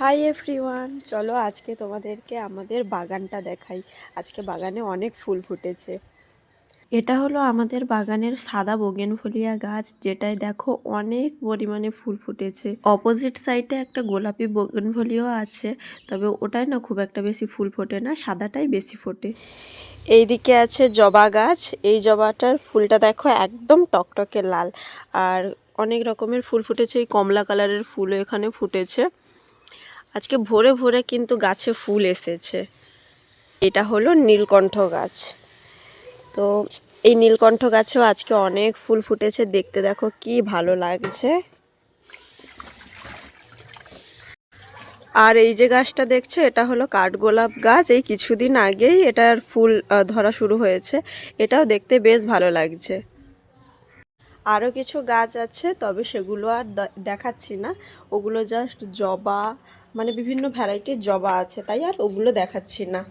Hi everyone, চলো আজকে তোমাদেরকে আমাদের বাগানটা দেখাই। আজকে বাগানে অনেক ফুল ফুটেছে। এটা হলো আমাদের বাগানের সাদা বোগেনভেলিয়া গাছ, যেটায় দেখো অনেক পরিমাণে ফুল ফুটেছে। অপোজিট সাইডে একটা গোলাপি বোগেনভেলিয়া আছে, তবে ওটাই না খুব একটা বেশি ফুল ফোটে না, সাদাটাই বেশি ফোটে। এইদিকে আছে জবা গাছ। এই জবাটার ফুলটা দেখো একদম টকটকে লাল, আর অনেক রকমের ফুল ফুটেছে। এই কমলা কালারের ফুলও এখানে ফুটেছে। আজকে ভোরে ভোরে কিন্তু গাছে ফুল এসেছে। এটা হলো নীলকণ্ঠ গাছ। তো এই নীলকণ্ঠ গাছেও আজকে অনেক ফুল ফুটেছে, দেখতে দেখো কি ভালো লাগছে। আর এই যে গাছটা দেখছো, এটা হলো কাঠগোলাপ গাছ। এই কিছুদিন আগেই এটার ফুল ধরা শুরু হয়েছে। এটাও দেখতে বেশ ভালো লাগছে। আরও কিছু গাছ আছে, তবে সেগুলো আর দেখাচ্ছি না। ওগুলো জাস্ট জবা, মানে বিভিন্ন ভ্যারাইটির জবা আছে, তাই আর ওগুলো দেখাচ্ছি না।